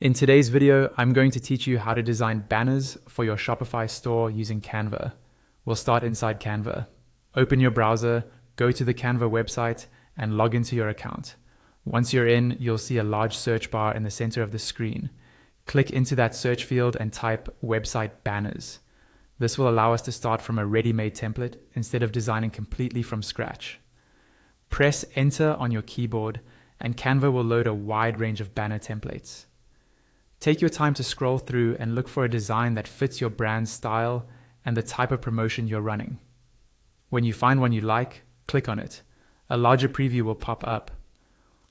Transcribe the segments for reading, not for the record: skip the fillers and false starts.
In today's video, I'm going to teach you how to design banners for your Shopify store using Canva. We'll start inside Canva. Open your browser, go to the Canva website, and log into your account. Once you're in, you'll see a large search bar in the center of the screen. Click into that search field and type website banners. This will allow us to start from a ready-made template instead of designing completely from scratch. Press enter on your keyboard, and Canva will load a wide range of banner templates. Take your time to scroll through and look for a design that fits your brand's style and the type of promotion you're running. When you find one you like, click on it. A larger preview will pop up.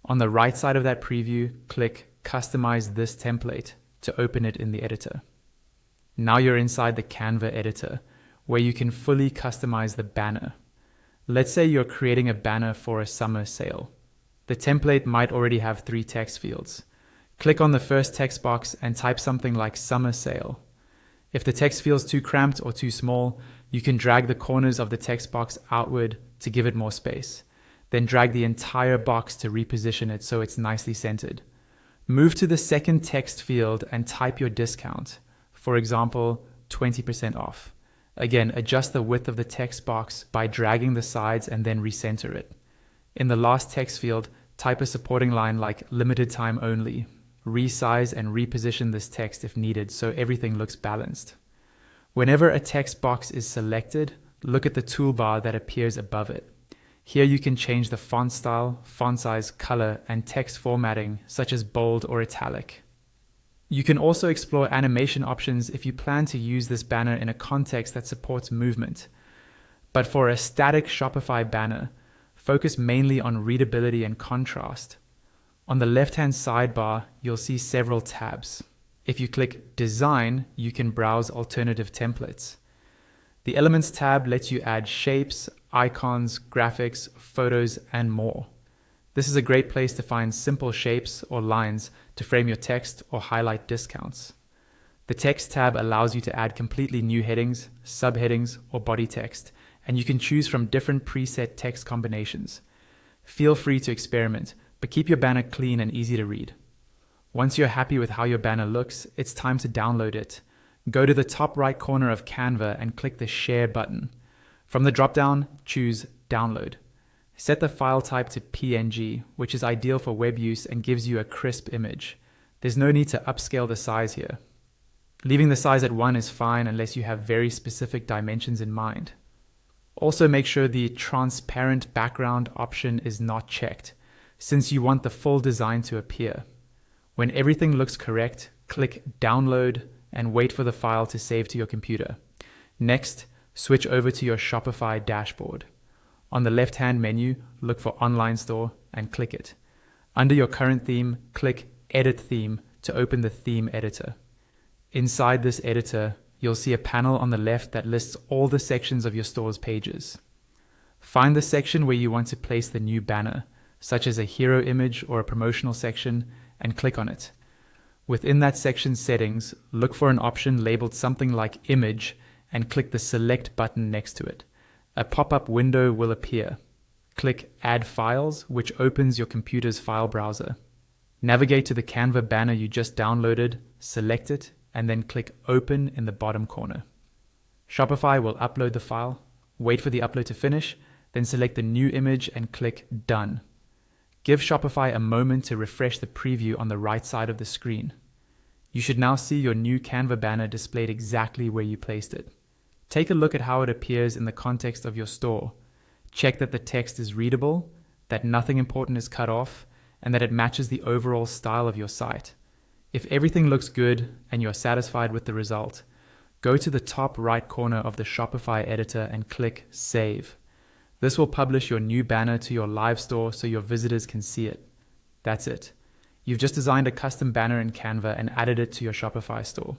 On the right side of that preview, click Customize this template to open it in the editor. Now you're inside the Canva editor, where you can fully customize the banner. Let's say you're creating a banner for a summer sale. The template might already have 3 text fields. Click on the first text box and type something like summer sale. If the text feels too cramped or too small, you can drag the corners of the text box outward to give it more space. Then drag the entire box to reposition it so it's nicely centered. Move to the second text field and type your discount. For example, 20% off. Again, adjust the width of the text box by dragging the sides and then recenter it. In the last text field, type a supporting line like limited time only. Resize and reposition this text if needed so everything looks balanced. Whenever a text box is selected, look at the toolbar that appears above it. Here you can change the font style, font size, color, and text formatting such as bold or italic. You can also explore animation options if you plan to use this banner in a context that supports movement. But for a static Shopify banner, focus mainly on readability and contrast. On the left-hand sidebar, you'll see several tabs. If you click Design, you can browse alternative templates. The Elements tab lets you add shapes, icons, graphics, photos, and more. This is a great place to find simple shapes or lines to frame your text or highlight discounts. The Text tab allows you to add completely new headings, subheadings, or body text, and you can choose from different preset text combinations. Feel free to experiment, but keep your banner clean and easy to read. Once you're happy with how your banner looks, it's time to download it. Go to the top right corner of Canva and click the Share button. From the dropdown, choose Download. Set the file type to PNG, which is ideal for web use and gives you a crisp image. There's no need to upscale the size here. Leaving the size at 1 is fine unless you have very specific dimensions in mind. Also make sure the transparent background option is not checked, since you want the full design to appear. When everything looks correct, click Download and wait for the file to save to your computer. Next, switch over to your Shopify dashboard. On the left-hand menu, look for Online Store and click it. Under your current theme, click Edit Theme to open the theme editor. Inside this editor, you'll see a panel on the left that lists all the sections of your store's pages. Find the section where you want to place the new banner, such as a hero image or a promotional section, and click on it. Within that section's settings, look for an option labeled something like Image and click the Select button next to it. A pop-up window will appear. Click Add Files, which opens your computer's file browser. Navigate to the Canva banner you just downloaded, select it, and then click Open in the bottom corner. Shopify will upload the file. Wait for the upload to finish, then select the new image and click Done. Give Shopify a moment to refresh the preview on the right side of the screen. You should now see your new Canva banner displayed exactly where you placed it. Take a look at how it appears in the context of your store. Check that the text is readable, that nothing important is cut off, and that it matches the overall style of your site. If everything looks good and you're satisfied with the result, go to the top right corner of the Shopify editor and click Save. This will publish your new banner to your live store so your visitors can see it. That's it. You've just designed a custom banner in Canva and added it to your Shopify store.